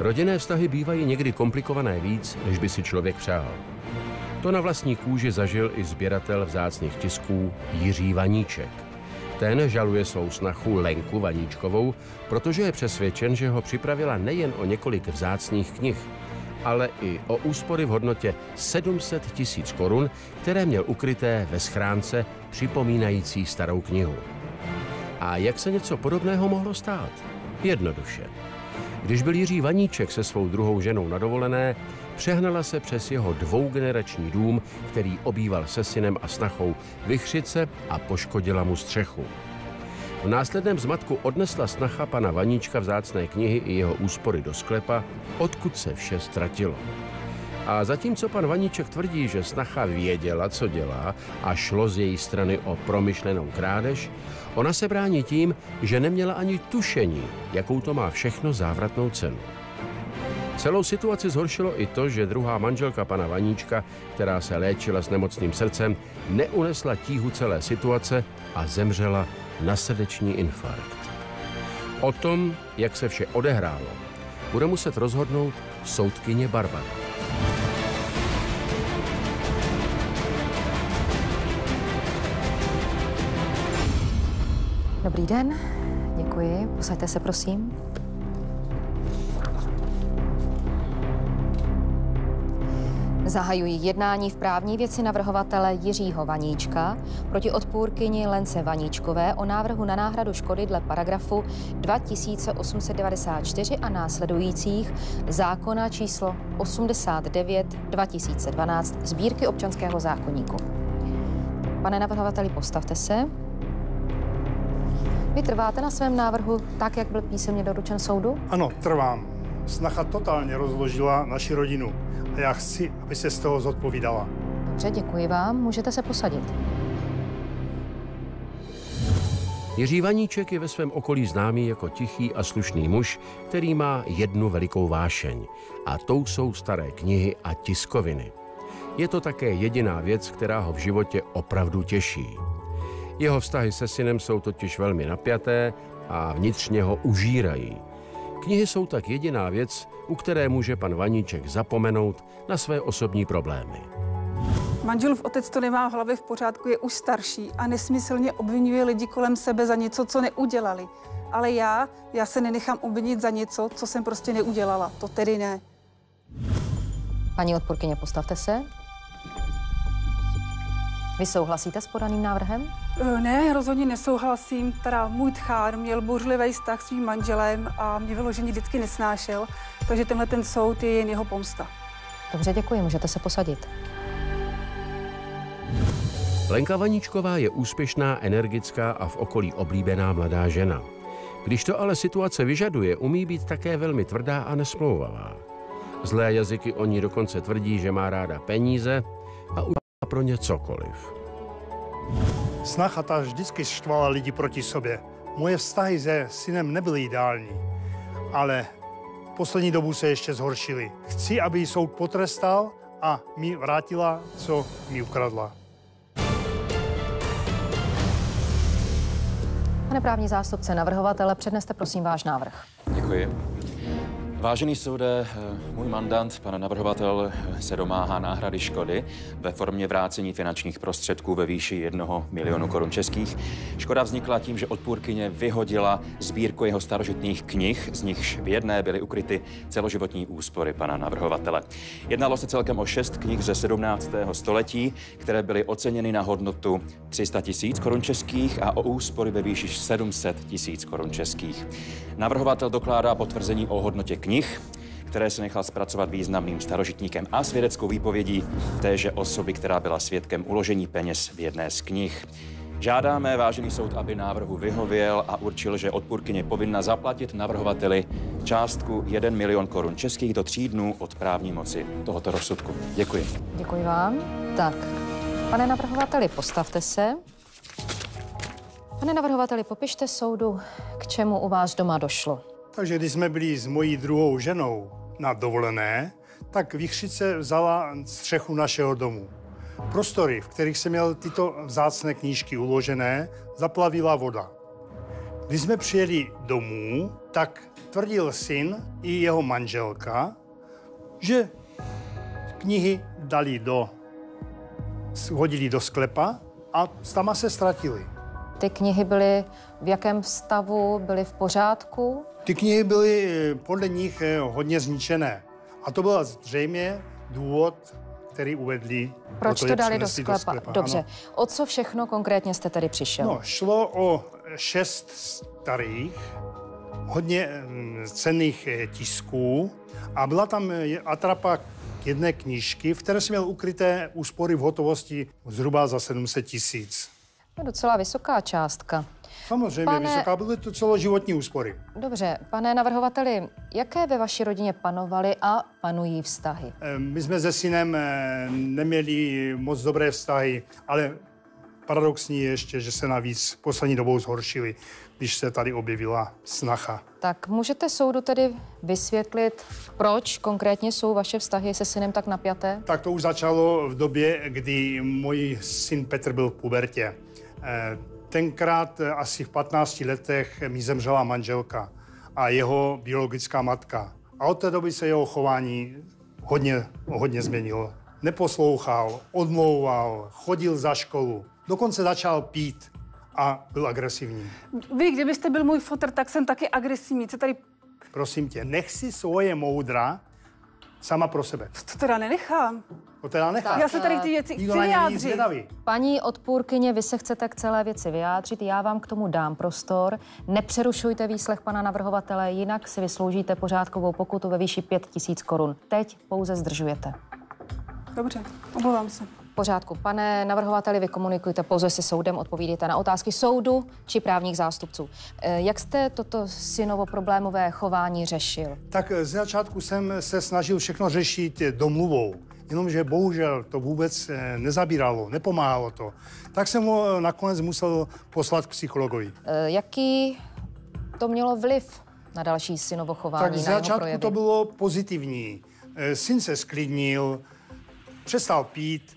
Rodinné vztahy bývají někdy komplikované víc, než by si člověk přál. To na vlastní kůži zažil i sběratel vzácných tisků Jiří Vaníček. Ten žaluje svou snachu Lenku Vaníčkovou, protože je přesvědčen, že ho připravila nejen o několik vzácných knih, ale i o úspory v hodnotě 700 000 korun, které měl ukryté ve schránce připomínající starou knihu. A jak se něco podobného mohlo stát? Jednoduše. Když byl Jiří Vaníček se svou druhou ženou na dovolené, přehnala se přes jeho dvougenerační dům, který obýval se synem a snachou, vichřice a poškodila mu střechu. V následném zmatku odnesla snacha pana Vaníčka vzácné knihy i jeho úspory do sklepa, odkud se vše ztratilo. A zatímco pan Vaníček tvrdí, že snacha věděla, co dělá a šlo z její strany o promyšlenou krádež, ona se brání tím, že neměla ani tušení, jakou to má všechno závratnou cenu. Celou situaci zhoršilo i to, že druhá manželka pana Vaníčka, která se léčila s nemocným srdcem, neunesla tíhu celé situace a zemřela na srdeční infarkt. O tom, jak se vše odehrálo, bude muset rozhodnout soudkyně Barbara. Dobrý den, děkuji. Posaďte se, prosím. Zahajují jednání v právní věci navrhovatele Jiřího Vaníčka proti odpůrkyni Lence Vaníčkové o návrhu na náhradu škody dle paragrafu 2894 a následujících zákona číslo 89/2012 Sbírky občanského zákoníku. Pane navrhovateli, postavte se. Vy trváte na svém návrhu tak, jak byl písemně doručen soudu? Ano, trvám. Snacha totálně rozložila naši rodinu a já chci, aby se z toho zodpovídala. Dobře, děkuji vám. Můžete se posadit. Jiří Vaníček je ve svém okolí známý jako tichý a slušný muž, který má jednu velikou vášeň. A tou jsou staré knihy a tiskoviny. Je to také jediná věc, která ho v životě opravdu těší. Jeho vztahy se synem jsou totiž velmi napjaté a vnitřně ho užírají. Knihy jsou tak jediná věc, u které může pan Vaníček zapomenout na své osobní problémy. Manželův otec to nemá v hlavě v pořádku, je už starší a nesmyslně obvinuje lidi kolem sebe za něco, co neudělali. Ale já se nenechám obvinit za něco, co jsem prostě neudělala. To tedy ne. Paní odpůrkyně, postavte se. Vy souhlasíte s podaným návrhem? Ne, rozhodně nesouhlasím. Teda můj tchár měl bouřlivý vztah s svým manželem a mě vyloženě vždycky nesnášel, takže tenhle ten soud je jen jeho pomsta. Dobře, děkuji, můžete se posadit. Lenka Vaníčková je úspěšná, energická a v okolí oblíbená mladá žena. Když to ale situace vyžaduje, umí být také velmi tvrdá a nesmlouvavá. Zlé jazyky o ní dokonce tvrdí, že má ráda peníze a udělá pro ně cokoliv. Snacha ta vždycky štvala lidi proti sobě. Moje vztahy se synem nebyly ideální, ale poslední dobu se ještě zhoršily. Chci, aby ji soud potrestal a mi vrátila, co mi ukradla. Pane právní zástupce navrhovatele, předneste prosím váš návrh. Děkuji. Vážený soude, můj mandant, pan navrhovatel, se domáhá náhrady škody ve formě vrácení finančních prostředků ve výši 1 milionu korun českých. Škoda vznikla tím, že odpůrkyně vyhodila sbírku jeho starožitných knih, z nichž v jedné byly ukryty celoživotní úspory pana navrhovatele. Jednalo se celkem o 6 knih ze 17. století, které byly oceněny na hodnotu 300 000 korun českých a o úspory ve výši 700 000 korun českých. Navrhovatel dokládá potvrzení o hodnotě knih, které se nechal zpracovat významným starožitníkem a svědeckou výpovědí téže osoby, která byla svědkem uložení peněz v jedné z knih. Žádáme vážený soud, aby návrhu vyhověl a určil, že odpůrkyně povinna zaplatit navrhovateli částku 1 milion korun českých do 3 dnů od právní moci tohoto rozsudku. Děkuji. Děkuji vám. Tak, pane navrhovateli, postavte se. Pane navrhovateli, popište soudu, k čemu u vás doma došlo. Takže když jsme byli s mojí druhou ženou na dovolené, tak vichřice vzala střechu našeho domu. Prostory, v kterých jsem měl tyto vzácné knížky uložené, zaplavila voda. Když jsme přijeli domů, tak Tvrdil syn i jeho manželka, že knihy hodili do sklepa a tam se ztratili. Ty knihy byly v jakém stavu, byly v pořádku? Ty knihy byly podle nich hodně zničené. A to byl zřejmě důvod, který uvedli. Proč to dali do sklepa? Dobře. Ano. O co všechno konkrétně jste tedy přišel? No, šlo o 6 starých, hodně cenných tisků a byla tam atrapa jedné knížky, v které jsem měl ukryté úspory v hotovosti zhruba za 700 000. To je docela vysoká částka. Samozřejmě vysoká, byly to celoživotní úspory. Dobře, pane navrhovateli, jaké ve vaší rodině panovaly a panují vztahy? My jsme se synem neměli moc dobré vztahy, ale paradoxní je ještě, že se navíc poslední dobou zhoršily, když se tady objevila snacha. Tak můžete soudu tedy vysvětlit, proč konkrétně jsou vaše vztahy se synem tak napjaté? Tak to už začalo v době, kdy můj syn Petr byl v pubertě. Tenkrát asi v 15 letech mi zemřela manželka a jeho biologická matka. A od té doby se jeho chování hodně změnilo. Neposlouchal, odmlouval, chodil za školu, dokonce začal pít a byl agresivní. Vy, kdybyste byl můj fotr, tak jsem taky agresivní. Co tady... Prosím tě, nech si svoje moudra sama pro sebe. To teda nenechám. To teda nechám. Já se tady ty věci chci vyjádřit. Paní odpůrkyně, vy se chcete k celé věci vyjádřit, já vám k tomu dám prostor. Nepřerušujte výslech pana navrhovatele, jinak si vysloužíte pořádkovou pokutu ve výši 5 000 korun. Teď pouze zdržujete. Dobře, omlouvám se. V pořádku. Pane navrhovateli, vy komunikujte pouze se soudem, odpovídejte na otázky soudu či právních zástupců. Jak jste toto synovo problémové chování řešil? Tak z začátku jsem se snažil všechno řešit domluvou, jenomže bohužel to vůbec nezabíralo, nepomáhalo to. Tak jsem ho nakonec musel poslat k psychologovi. Jaký to mělo vliv na další synovo chování, tak na z jeho začátku projevy? to bylo pozitivní. Syn se sklidnil, přestal pít,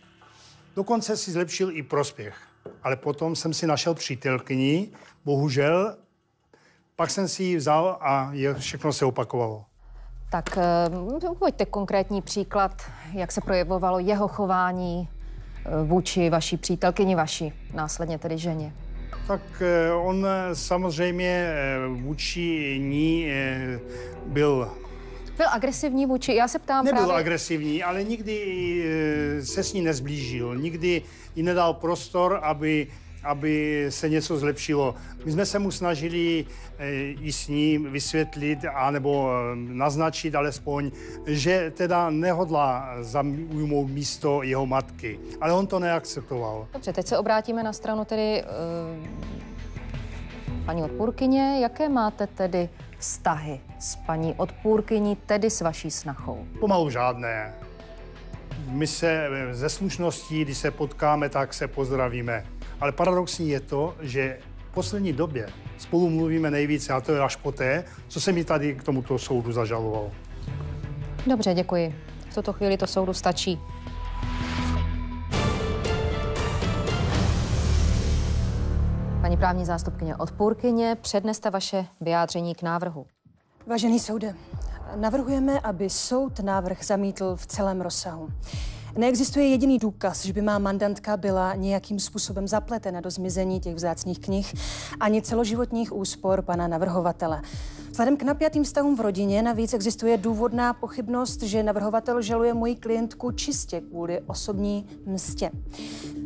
dokonce si zlepšil i prospěch. Ale potom jsem si našel přítelkyni, bohužel, pak jsem si ji vzal a všechno se opakovalo. Tak uveďte konkrétní příklad, jak se projevovalo jeho chování vůči vaší přítelkyni, vaší, následně tedy ženě. Tak on samozřejmě vůči ní byl agresivní vůči, já se ptám Nebyl právě... agresivní, ale nikdy se s ní nezblížil. Nikdy jí nedal prostor, aby se něco zlepšilo. My jsme se mu snažili i s ní vysvětlit, anebo naznačit alespoň, že teda nehodlá zaujmout místo jeho matky. Ale on to neakceptoval. Dobře, teď se obrátíme na stranu tedy paní odpůrkyně. Jaké máte tedy vztahy s paní odpůrkyní, tedy s vaší snachou? Pomalu žádné. My se ze slušností, když se potkáme, tak se pozdravíme. Ale paradoxní je to, že v poslední době spolu mluvíme nejvíce, a to je až poté, co se mi tady k tomuto soudu zažaloval. Dobře, děkuji. V tuto chvíli to soudu stačí. Paní právní zástupkyně odpůrkyně, předneste vaše vyjádření k návrhu. Vážený soude, navrhujeme, aby soud návrh zamítl v celém rozsahu. Neexistuje jediný důkaz, že by má mandantka byla nějakým způsobem zapletena do zmizení těch vzácných knih ani celoživotních úspor pana navrhovatele. Vzhledem k napjatým vztahům v rodině navíc existuje důvodná pochybnost, že navrhovatel žaluje moji klientku čistě kvůli osobní mstě.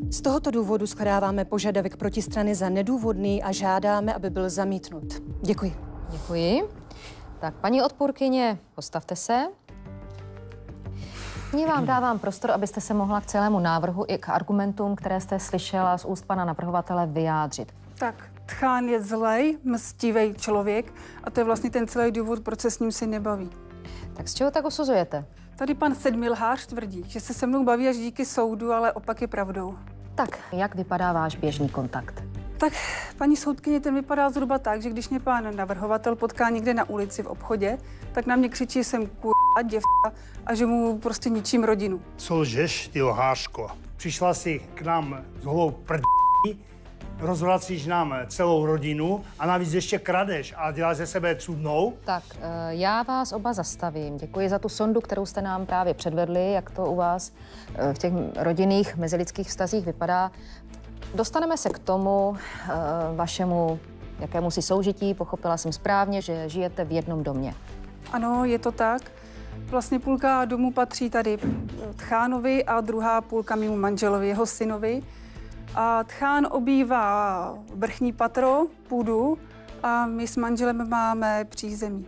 Z tohoto důvodu shledáváme požadavek protistrany za nedůvodný a žádáme, aby byl zamítnut. Děkuji. Děkuji. Tak, paní odpůrkyně, postavte se. Nyní vám dávám prostor, abyste se mohla k celému návrhu i k argumentům, které jste slyšela z úst pana navrhovatele, vyjádřit. Tak, Tchán je zlej, mstivý člověk a to je vlastně ten celý důvod, proč se s ním si nebaví. Tak z čeho tak usuzujete? Tady pan Sedmilhář tvrdí, že se mnou baví až díky soudu, ale opak je pravdou. Tak, jak vypadá váš běžný kontakt? Tak, paní soudkyně, ten vypadá zhruba tak, že když mě pán navrhovatel potká někde na ulici v obchodě, tak na mě křičí, že jsem kurva, děvka a že mu prostě ničím rodinu. Co lžeš, ty lhářko? Přišla si k nám s holou prdí rozvracíš nám celou rodinu a navíc ještě kradeš a děláš ze sebe cudnou. Tak, já vás oba zastavím. Děkuji za tu sondu, kterou jste nám právě předvedli, jak to u vás v těch rodinných mezilidských vztazích vypadá. Dostaneme se k tomu vašemu jakémusi soužití. Pochopila jsem správně, že žijete v jednom domě. Ano, je to tak. Vlastně půlka domu patří tady Tchánovi a druhá půlka mému manželovi, jeho synovi. A Tchán obývá vrchní patro, půdu, a my s manželem máme přízemí.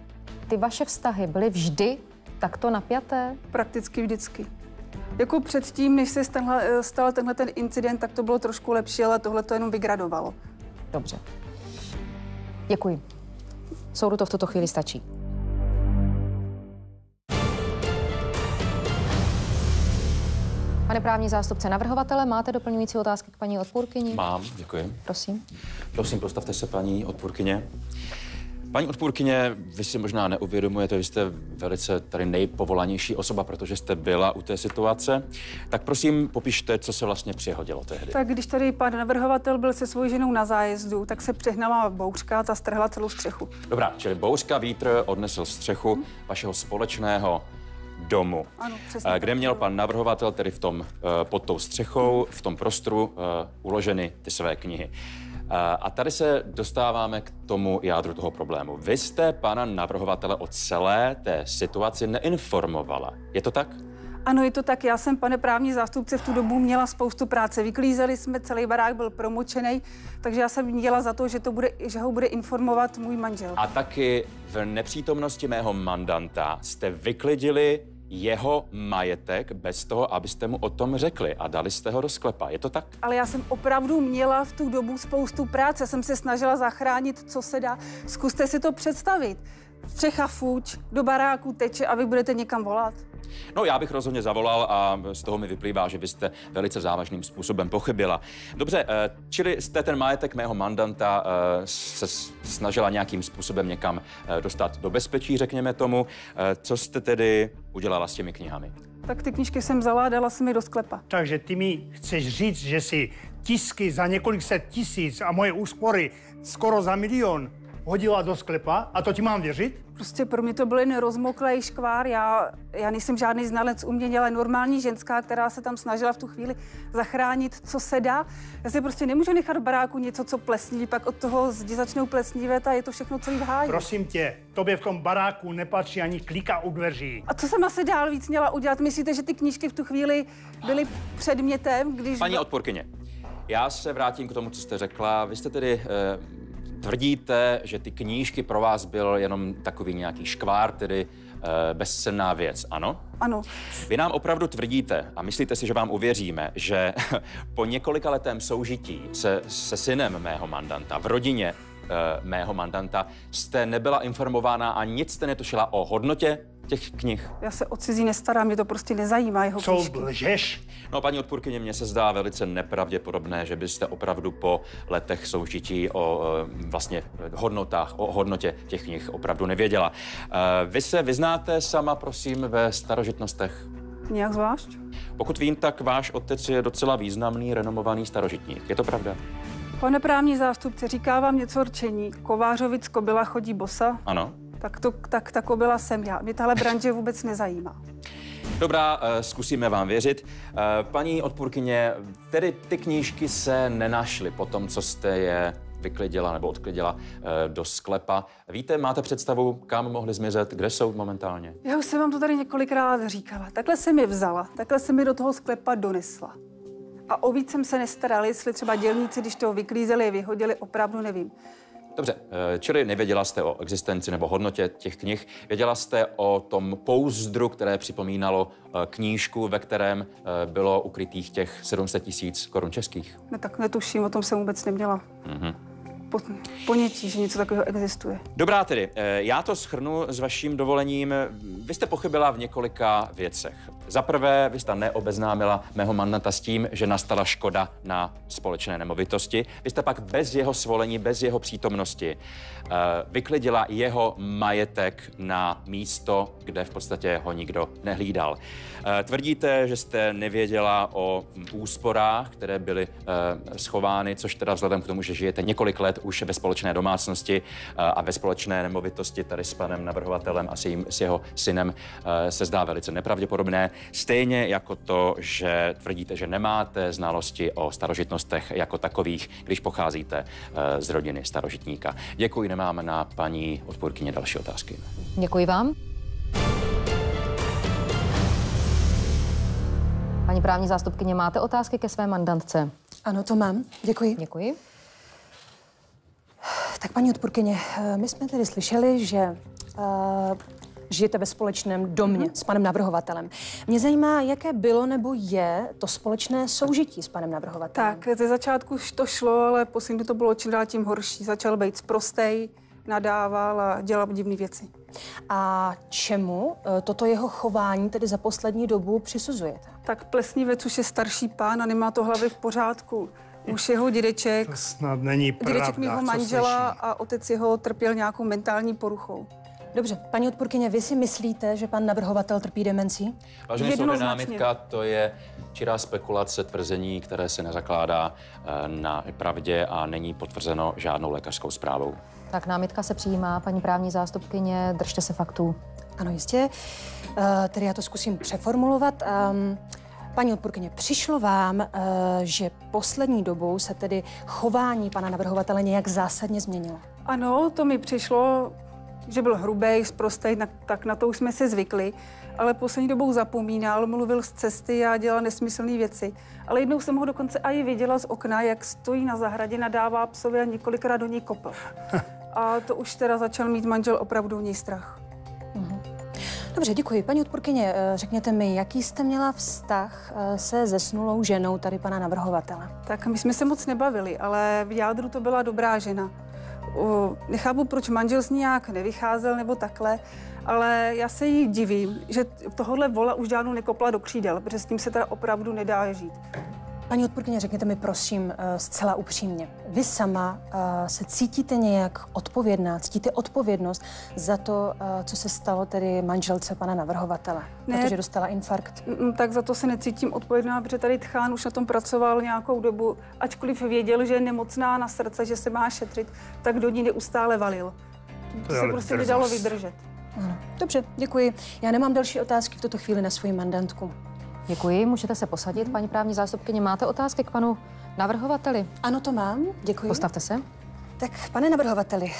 Ty vaše vztahy byly vždy takto napjaté? Prakticky vždycky. Jako předtím, než se stal tenhle ten incident, tak to bylo trošku lepší, ale tohle to jenom vygradovalo. Dobře. Děkuji. Soudu to v tuto chvíli stačí. Pane právní zástupce navrhovatele, máte doplňující otázky k paní odpůrkyni? Mám, děkuji. Prosím. Prosím, postavte se, paní odpůrkyně. Paní odpůrkyně, vy si možná neuvědomujete, vy jste velice tady nejpovolanější osoba, protože jste byla u té situace. Tak prosím, popište, co se vlastně přihodilo tehdy. Tak když tady pan navrhovatel byl se svou ženou na zájezdu, tak se přehnala bouřka a strhla celou střechu. Dobrá, čili bouřka, vítr odnesl střechu vašeho společného domu, ano, přesně, kde měl pan navrhovatel tedy pod tou střechou, v tom prostoru uloženy ty své knihy. A tady se dostáváme k tomu jádru toho problému. Vy jste pana navrhovatele o celé té situaci neinformovala. Je to tak? Ano, je to tak. Já jsem, pane právní zástupce, v tu dobu měla spoustu práce. Vyklízeli jsme, celý barák byl promočený, takže já jsem měla za to, že ho bude informovat můj manžel. A taky v nepřítomnosti mého mandanta jste vyklidili jeho majetek bez toho, abyste mu o tom řekli a dali jste ho do sklepa. Je to tak? Ale já jsem opravdu měla v tu dobu spoustu práce. Jsem se snažila zachránit, co se dá. Zkuste si to představit. Střecha fuč, do baráku teče a vy budete někam volat. No, já bych rozhodně zavolal a z toho mi vyplývá, že byste velice závažným způsobem pochybila. Dobře, čili jste ten majetek mého mandanta se snažila nějakým způsobem někam dostat do bezpečí, řekněme tomu. Co jste tedy udělala s těmi knihami? Tak ty knížky jsem vzala a dala jsem je do sklepa. Takže ty mi chceš říct, že si tisky za několik set tisíc a moje úspory skoro za 1 000 000 hodila do sklepa a to ti mám věřit? Prostě pro mě to byl jen rozmoklej škvár. Já nejsem žádný znalec umění, ale normální ženská, která se tam snažila v tu chvíli zachránit, co se dá. Já si prostě nemůžu nechat v baráku něco, co plesniví, pak od toho zdi začnou plesnivět a je to všechno celý v háji. Prosím tě, tobě v tom baráku nepatří ani klika u dveří. A co jsem asi dál víc měla udělat? Myslíte, že ty knížky v tu chvíli byly předmětem, když... Paní odpůrkyně, já se vrátím k tomu, co jste řekla. Vy jste tedy... tvrdíte, že ty knížky pro vás byl jenom takový nějaký škvár, tedy bezcenná věc, ano? Ano. Vy nám opravdu tvrdíte, a myslíte si, že vám uvěříme, že po několikaletém soužití se synem mého mandanta, v rodině mého mandanta, jste nebyla informována a nic jste netušila o hodnotě těch knih? Já se o cizí nestarám, mě to prostě nezajímá jeho knížky. Co lžeš? No, paní odpůrkyně, mně se zdá velice nepravděpodobné, že byste opravdu po letech soužití o vlastně hodnotách, o hodnotě těch knih opravdu nevěděla. Vy se vyznáte sama, prosím, ve starožitnostech? Nějak zvlášť? Pokud vím, tak váš otec je docela významný, renomovaný starožitník. Je to pravda? Pane právní zástupce, říká vám něco rčení. Kovářovic kobyla chodí bosa? Ano. Tak ta kobyla jsem já. Mě tahle branže vůbec nezajímá. Dobrá, zkusíme vám věřit. Paní odpůrkyně, tedy ty knížky se nenašly po tom, co jste je vyklidila nebo odklidila do sklepa. Víte, máte představu, kam mohly zmizet, kde jsou momentálně? Já už jsem vám to tady několikrát říkala. Takhle jsem je vzala, takhle jsem je do toho sklepa donesla. A o víc jsem se nestarala, jestli třeba dělníci, když toho vyklízeli, je vyhodili, opravdu nevím. Dobře, čili nevěděla jste o existenci nebo hodnotě těch knih, věděla jste o tom pouzdru, které připomínalo knížku, ve kterém bylo ukrytých těch 700 000 korun českých? Ne, tak netuším, o tom jsem vůbec neměla. ponětí, že něco takového existuje. Dobrá tedy, já to shrnu s vaším dovolením. Vy jste pochybila v několika věcech. Za prvé, vy jste neobeznámila mého mandanta s tím, že nastala škoda na společné nemovitosti. Vy jste pak bez jeho svolení, bez jeho přítomnosti vyklidila jeho majetek na místo, kde v podstatě ho nikdo nehlídal. Tvrdíte, že jste nevěděla o úsporách, které byly schovány, což teda vzhledem k tomu, že žijete několik let už ve společné domácnosti a ve společné nemovitosti tady s panem navrhovatelem a s jeho synem se zdá velice nepravděpodobné. Stejně jako to, že tvrdíte, že nemáte znalosti o starožitnostech jako takových, když pocházíte z rodiny starožitníka. Děkuji, nemáme na paní odpůrkyně další otázky. Děkuji vám. Paní právní zástupkyně, máte otázky ke své mandantce? Ano, to mám. Děkuji. Děkuji. Tak paní odpůrkyně, my jsme tedy slyšeli, že žijete ve společném domě s panem navrhovatelem. Mě zajímá, jaké bylo nebo je to společné soužití s panem navrhovatelem. Tak, ze začátku už to šlo, ale posledně to bylo čím dál tím horší. Začal být sprostej, nadával a dělal divné věci. A čemu toto jeho chování tedy za poslední dobu přisuzujete? Tak Plesnivec už je starší pán a nemá to hlavy v pořádku. Už jeho dědeček, To snad není pravda, dědeček mého manžela a otec jeho trpěl nějakou mentální poruchou. Dobře, paní odpůrkyně, vy si myslíte, že pan navrhovatel trpí demencí? Vážený soude, námitka, to je čirá spekulace, tvrzení, které se nezakládá na pravdě a není potvrzeno žádnou lékařskou zprávou. Tak námitka se přijímá, paní právní zástupkyně, držte se faktů. Ano, jistě. Tedy já to zkusím přeformulovat. Paní odpůrkyně, přišlo vám, že poslední dobou se tedy chování pana navrhovatele nějak zásadně změnilo? Ano, to mi přišlo, že byl hrubej, sprostej, tak na to už jsme si zvykli, ale poslední dobou zapomínal, mluvil z cesty a dělal nesmyslné věci. Ale jednou jsem ho dokonce i viděla z okna, jak stojí na zahradě, nadává psovi a několikrát do něj kopl. A to už teda začal mít manžel opravdu v něj strach. Dobře, děkuji. Paní odpůrkyně, řekněte mi, jaký jste měla vztah se zesnulou ženou tady pana navrhovatele? Tak my jsme se moc nebavili, ale v jádru to byla dobrá žena. Nechápu, proč manžel z ní nějak nevycházel nebo takhle, ale já se jí divím, že tohohle vola už žádnou nekopla do křídel, protože s tím se teda opravdu nedá žít. Paní odpůrkyně, řekněte mi prosím zcela upřímně. Vy sama se cítíte nějak odpovědná, cítíte odpovědnost za to, co se stalo tedy manželce pana navrhovatele, protože dostala infarkt? Tak za to se necítím odpovědná, protože tady tchán už na tom pracoval nějakou dobu, ačkoliv věděl, že je nemocná na srdce, že se má šetřit, tak do ní neustále valil. To se prostě nedalo vydržet. Dobře, děkuji. Já nemám další otázky v tuto chvíli na svoji mandantku. Děkuji, můžete se posadit. Paní právní zástupkyně, máte otázky k panu navrhovateli? Ano, to mám, děkuji. Postavte se. Tak, pane navrhovateli,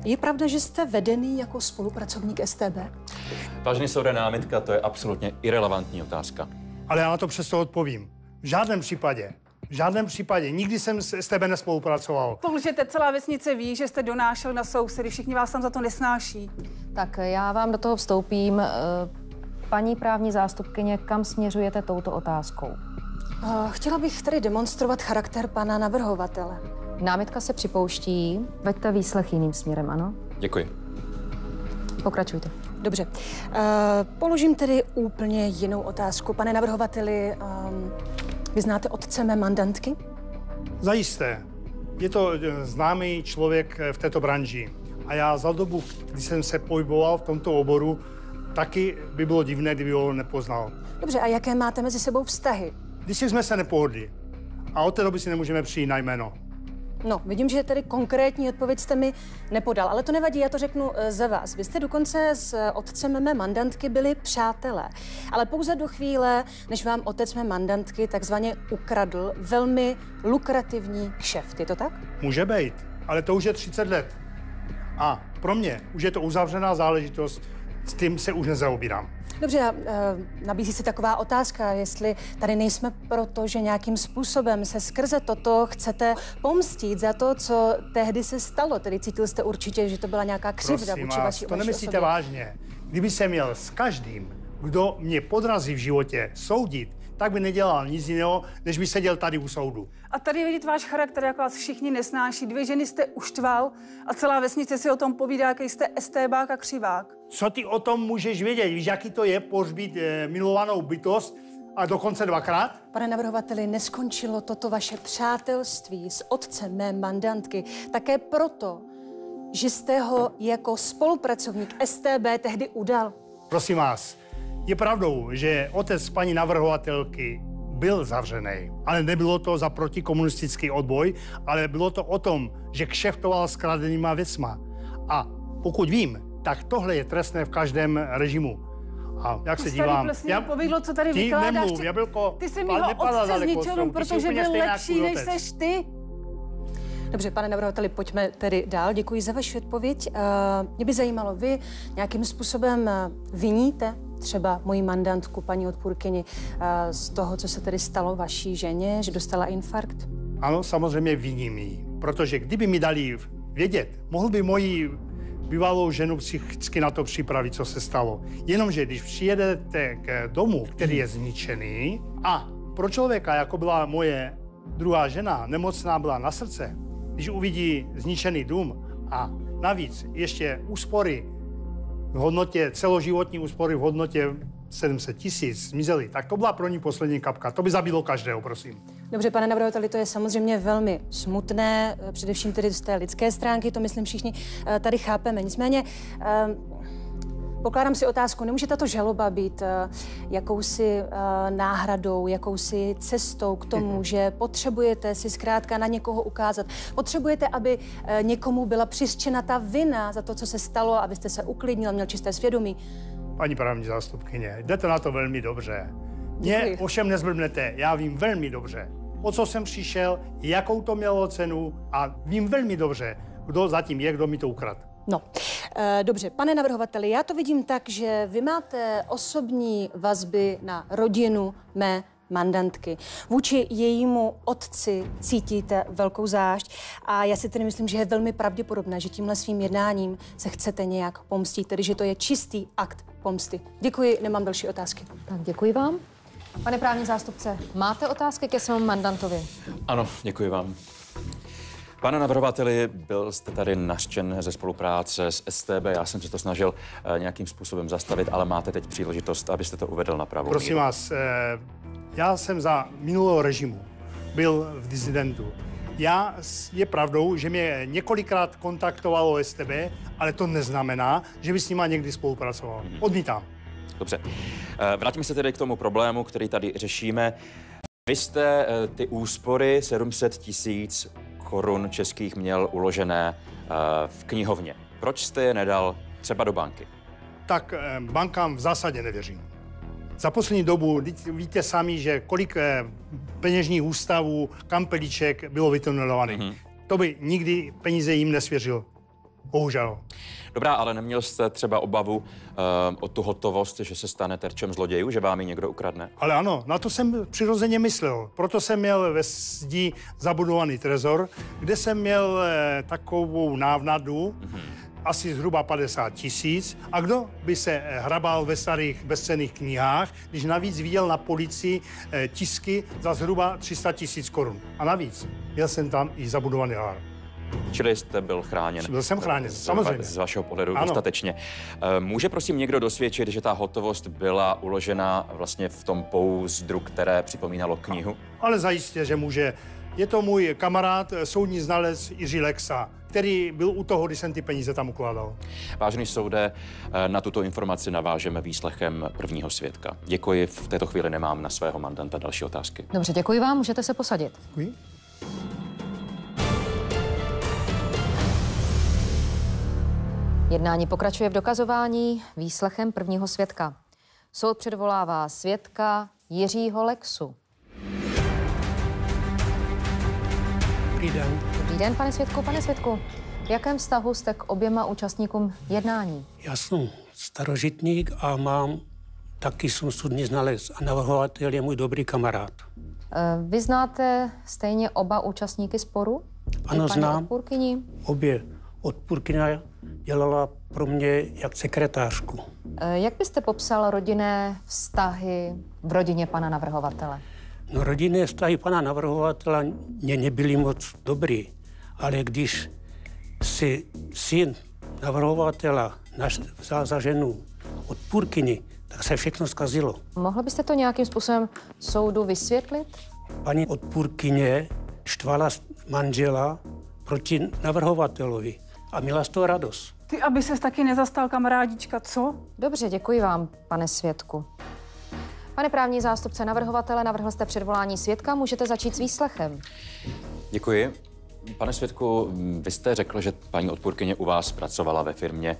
je pravda, že jste vedený jako spolupracovník StB? Vážený soude, námitka, to je absolutně irelevantní otázka. Ale já na to přesto odpovím. V žádném případě. Nikdy jsem s tebe nespolupracoval. To lžete, celá vesnice ví, že jste donášel na sousedy, všichni vás tam za to nesnáší. Tak já vám do toho vstoupím. Paní právní zástupkyně, kam směřujete touto otázkou? Chtěla bych tady demonstrovat charakter pana navrhovatele. Námitka se připouští. Veďte výslech jiným směrem, ano? Děkuji. Pokračujte. Dobře. Položím tedy úplně jinou otázku. Pane navrhovateli, vy znáte otce mé mandantky? Zajisté. Je to známý člověk v této branži. A já za dobu, kdy jsem se pohyboval v tomto oboru, taky by bylo divné, kdyby ho nepoznal. Dobře, a jaké máte mezi sebou vztahy? Když jsme se nepohodli. A od té doby si nemůžeme přijít na jméno. No, vidím, že tedy konkrétní odpověď jste mi nepodal, ale to nevadí, já to řeknu za vás. Vy jste dokonce s otcem mé mandantky byli přátelé, ale pouze do chvíle, než vám otec mé mandantky takzvaně ukradl velmi lukrativní kšeft. Je to tak? Může být, ale to už je 30 let. A pro mě už je to uzavřená záležitost, s tím se už nezaobírám. Dobře, nabízí se taková otázka, jestli tady nejsme proto, že nějakým způsobem se skrze toto chcete pomstít za to, co tehdy se stalo. Tedy cítil jste určitě, že to byla nějaká křivda vůči vaší to nemyslíte vážně. Kdyby se měl s každým, kdo mě podrazí v životě, soudit, tak by nedělal nic jiného, než by seděl tady u soudu. A tady vidět váš charakter, jak vás všichni nesnáší. 2 ženy jste uštval a celá vesnice si o tom povídá, jaký jste estébák a křivák. Co ty o tom můžeš vědět? Víš, jaký to je pohřbít milovanou bytost a dokonce 2krát? Pane navrhovateli, neskončilo toto vaše přátelství s otcem mé mandantky také proto, že jste ho jako spolupracovník StB tehdy udal? Prosím vás, je pravdou, že otec paní navrhovatelky byl zavřený, ale nebylo to za protikomunistický odboj, ale bylo to o tom, že kšeftoval s kradenýma věcma. A pokud vím, tak tohle je trestné v každém režimu. A jak se dívám... Povídlo, co tady vykládáš. Nemluv, Jablko, ty jsi mýho otce zničil, protože byl lepší, než seš ty. Dobře, pane navrhovateli, pojďme tedy dál. Děkuji za vaši odpověď. Mě by zajímalo, vy nějakým způsobem viníte třeba moji mandantku, paní odpůrkyni, z toho, co se tedy stalo vaší ženě, že dostala infarkt? Ano, samozřejmě viním ji, protože kdyby mi dali vědět, mohl by moji bývalou ženu psychicky na to připravit, co se stalo. Jenomže když přijedete k domu, který je zničený a pro člověka, jako byla moje druhá žena, nemocná byla na srdce, když uvidí zničený dům a navíc ještě úspory v hodnotě, celoživotní úspory v hodnotě 700 000 zmizely, tak to byla pro ní poslední kapka. To by zabilo každého, prosím. Dobře, pane navrhovateli, to je samozřejmě velmi smutné, především tedy z té lidské stránky, to myslím všichni tady chápeme. Nicméně pokládám si otázku, nemůže tato žaloba být jakousi náhradou, jakousi cestou k tomu, že potřebujete si zkrátka na někoho ukázat. Potřebujete, aby někomu byla přiřčena ta vina za to, co se stalo, abyste se uklidnil, měl čisté svědomí. Paní právní zástupkyně, jdete na to velmi dobře. Mě ovšem nezblbnete, já vím velmi dobře, o co jsem přišel, jakou to mělo cenu a vím velmi dobře, kdo zatím je, kdo mi to ukradl. No, dobře, pane navrhovateli, já to vidím tak, že vy máte osobní vazby na rodinu mé mandantky. Vůči jejímu otci cítíte velkou zášť a já si tedy myslím, že je velmi pravděpodobné, že tímhle svým jednáním se chcete nějak pomstit, tedy že to je čistý akt pomsty. Děkuji, nemám další otázky. Tak děkuji vám. Pane právní zástupce, máte otázky ke svému mandantovi? Ano, děkuji vám. Pane navrhovateli, byl jste tady nařčen ze spolupráce s StB. Já jsem se to snažil nějakým způsobem zastavit, ale máte teď příležitost, abyste to uvedl na pravou míru. Prosím vás, já jsem za minulého režimu byl v disidentu. Je pravdou, že mě několikrát kontaktovalo StB, ale to neznamená, že by s nima někdy spolupracoval. Odmítám. Dobře. Vrátíme se tedy k tomu problému, který tady řešíme. Vy jste ty úspory 700 000 korun českých měl uložené v knihovně. Proč jste je nedal třeba do banky? Tak bankám v zásadě nevěřím. Za poslední dobu víte sami, že kolik peněžních ústavů, kampeliček bylo vytunelovaných. To by nikdy peníze jim nesvěřil. Bohužel. Dobrá, ale neměl jste třeba obavu o tu hotovost, že se stane terčem zlodějů, že vám ji někdo ukradne? Ale ano, na to jsem přirozeně myslel. Proto jsem měl ve zdi zabudovaný trezor, kde jsem měl takovou návnadu, asi zhruba 50 000. A kdo by se hrabal ve starých bezcenných knihách, když navíc viděl na policii tisky za zhruba 300 000 korun. A navíc měl jsem tam i zabudovaný hár. Čili jste byl chráněn. Byl jsem chráněn, samozřejmě. Z vašeho pohledu ano. Dostatečně. Může prosím někdo dosvědčit, že ta hotovost byla uložena vlastně v tom pouzdru, které připomínalo knihu? Ale zajistě, že může. Je to můj kamarád, soudní znalec Jiří Lexa, který byl u toho, když jsem ty peníze tam ukládal. Vážený soude, na tuto informaci navážeme výslechem prvního svědka. Děkuji, v této chvíli nemám na svého mandanta další otázky. Dobře, děkuji vám, můžete se posadit. Děkuji. Jednání pokračuje v dokazování výslechem prvního svědka. Soud předvolává svědka Jiřího Lexu. Dobrý den. Dobrý den, pane svědku. Pane svědku, v jakém vztahu jste k oběma účastníkům jednání? Já jsem starožitník a taky jsem soudní znalec a navrhovatel je můj dobrý kamarád. Vy znáte stejně oba účastníky sporu? Ano, znám. Odpůrkyni? Obě odpůrkyně dělala pro mě jak sekretářku. Jak byste popsal rodinné vztahy v rodině pana navrhovatele? No, rodinné vztahy pana navrhovatele nebyly moc dobrý, ale když si syn navrhovatele vzal za ženu odpůrkyni, tak se všechno zkazilo. Mohl byste to nějakým způsobem soudu vysvětlit? Paní odpůrkyně štvala manžela proti navrhovatelovi a měla z toho radost. Ty, aby ses taky nezastal kamarádička, co? Dobře, děkuji vám, pane svědku. Pane právní zástupce navrhovatele, navrhl jste předvolání svědka, můžete začít s výslechem. Děkuji. Pane svědku, vy jste řekl, že paní odpůrkyně u vás pracovala ve firmě,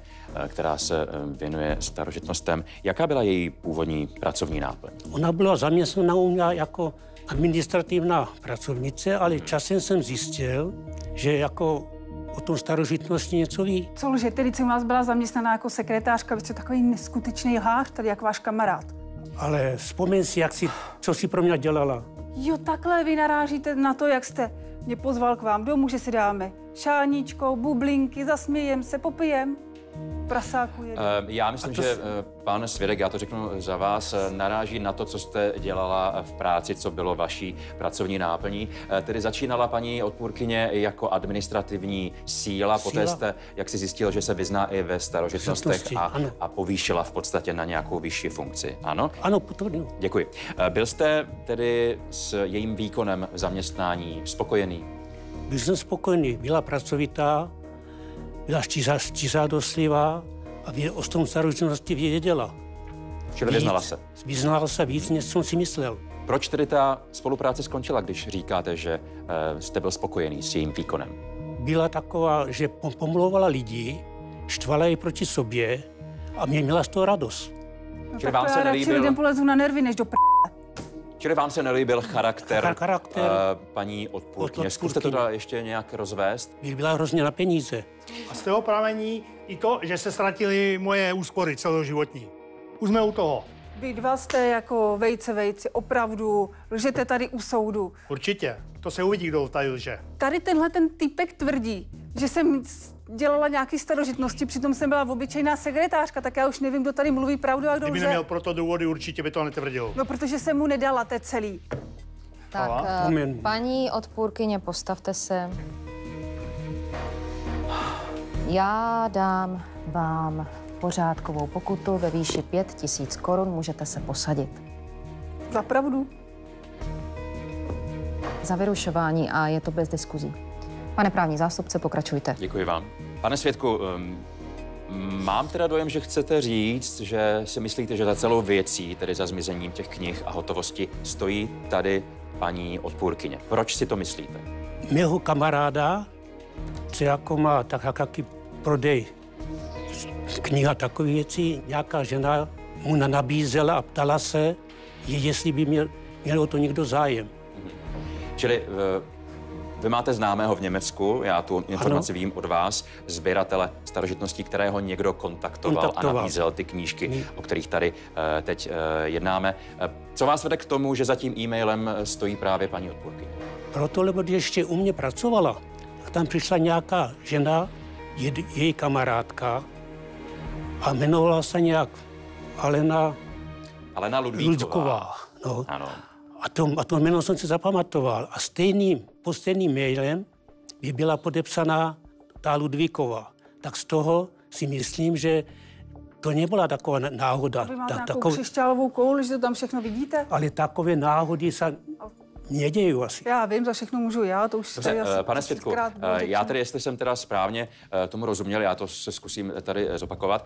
která se věnuje starožitnostem. Jaká byla její původní pracovní náplň? Ona byla zaměstnaná u mě jako administrativní pracovnice, ale časem jsem zjistil, že jako o tom starožitnosti něco ví. Co lže, tedy u nás byla zaměstnaná jako sekretářka, vy jste takový neskutečný lhář, tady jak váš kamarád. Ale vzpomeň si, co si pro mě dělala. Jo, takhle vy narážíte na to, jak jste mě pozval k vám domů, že si dáme šáníčko, bublinky, zasmějem se, popijem. Prasáku jeden. Já myslím, že pan svědek, já to řeknu za vás, naráží na to, co jste dělala v práci, co bylo vaší pracovní náplní. Tedy začínala paní odpůrkyně jako administrativní síla, poté jste, jak si zjistil, že se vyzná i ve starožitnostech a povýšila v podstatě na nějakou vyšší funkci. Ano? Ano, potvrdím. Děkuji. Byl jste tedy s jejím výkonem zaměstnání spokojený? Byl jsem spokojený, byla pracovitá, byla štířádostlivá a o tom starožitnosti věděla. Čili vyznala se? Vyznala se víc, než jsem si myslel. Proč tedy ta spolupráce skončila, když říkáte, že jste byl spokojený s jejím výkonem? Byla taková, že pomlouvala lidi, štvala je proti sobě a měla z toho radost. No, čili vám se nelíbil... lidem polezu na nervy, než do Čili vám se nelíbil charakter paní odpůrkyně. Zkuste to ještě nějak rozvést? Byla hrozně na peníze. A z toho pramení i to, že se ztratily moje úspory celoživotní. Už jsme u toho. Vy dva jste jako vejci, opravdu lžete tady u soudu. Určitě. To se uvidí, kdo tady lže. Tady tenhle ten týpek tvrdí, že jsem dělala nějaké starožitnosti, přitom jsem byla obyčejná sekretářka, tak já už nevím, kdo tady mluví pravdu a kdo lže. Kdyby neměl proto důvody, určitě by to netvrdil. No, protože jsem mu nedala, to je celý. Tak, paní odpůrkyně, postavte se. Já dám vám pořádkovou pokutu ve výši 5 000 korun, můžete se posadit. Za pravdu? Za vyrušování a je to bez diskuzí. Pane právní zástupce, pokračujte. Děkuji vám. Pane svědku, mám teda dojem, že chcete říct, že si myslíte, že za celou věcí, tedy za zmizením těch knih a hotovosti, stojí tady paní odpůrkyně. Proč si to myslíte? Mého kamaráda, co jako má jaký prodej kniha takových věcí, nějaká žena mu nabízela a ptala se, jestli by měl o to někdo zájem. Čili vy máte známého v Německu, já tu informaci vím od vás, sběratele starožitností, kterého někdo kontaktoval a nabízel ty knížky, o kterých tady teď jednáme. Co vás vede k tomu, že za tím e-mailem stojí právě paní odpůrkyně? Proto, lebo když ještě u mě pracovala, tak tam přišla nějaká žena, její kamarádka, a jmenovala se nějak Alena Ludvíková. No. Ano. A to jméno jsem si zapamatoval. A pod stejným mailem by byla podepsaná ta Ludvíková. Tak z toho si myslím, že to nebyla taková náhoda. Vy máte nějakou křišťálovou kouli, že to tam všechno vidíte? Ale takové náhody se nedějí asi. Já vím, za všechno můžu já, to už dobře, pane svědku, já tedy, jestli jsem teda správně tomu rozuměl, já to se zkusím tady zopakovat.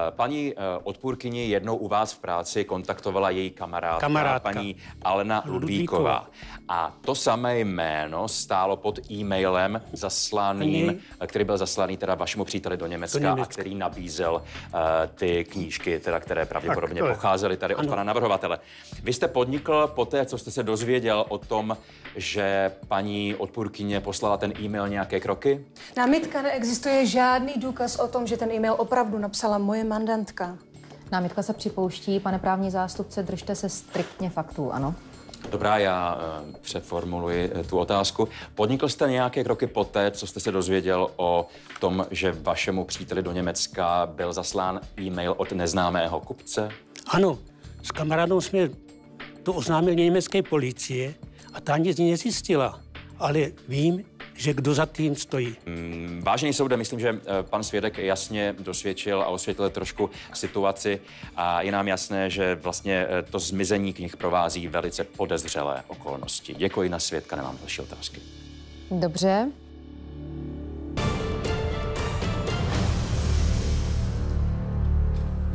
Paní odpůrkyni jednou u vás v práci kontaktovala její kamarádka. Paní Alena Ludvíková. A to samé jméno stálo pod e-mailem zaslaným, který byl zaslaný teda vašemu příteli do Německa a který nabízel ty knížky, teda, které pravděpodobně pocházely tady od pana navrhovatele. Vy jste podnikl poté, co jste se dozvěděl o tom, že paní odpůrkyně poslala ten e-mail nějaké kroky? Námitka, neexistuje žádný důkaz o tom, že ten e-mail opravdu napsala moje mandantka. Námitka se připouští, pane právní zástupce, držte se striktně faktů, ano? Dobrá, já přeformuluji tu otázku. Podnikl jste nějaké kroky poté, co jste se dozvěděl o tom, že vašemu příteli do Německa byl zaslán e-mail od neznámého kupce? Ano, s kamarádou jsme to oznámil německé policie a ta nic nezjistila. Ale vím, že kdo za tím stojí. Vážený soude, myslím, že pan svědek jasně dosvědčil a osvětlil trošku situaci a je nám jasné, že vlastně to zmizení knih provází velice podezřelé okolnosti. Děkuji, na svědka nemám další otázky. Dobře.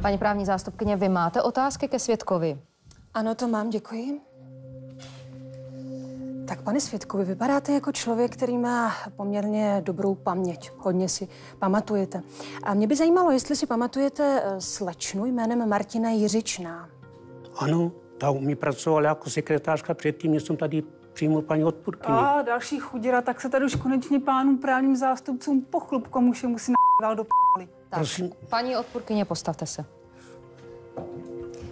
Paní právní zástupkyně, vy máte otázky ke svědkovi? Ano, to mám, děkuji. Tak, pane svědku, vy vypadáte jako člověk, který má poměrně dobrou paměť. Hodně si pamatujete. A mě by zajímalo, jestli si pamatujete slečnu jménem Martina Jiřičná. Ano, ta u mě pracovala jako sekretářka předtím, než jsem tady přijmul paní odpůrkyni. A další chudira, tak se tady už konečně pánům právním zástupcům pochlup, komu všemu si dal do p***li. Tak, prosím. paní odpůrkyně, postavte se.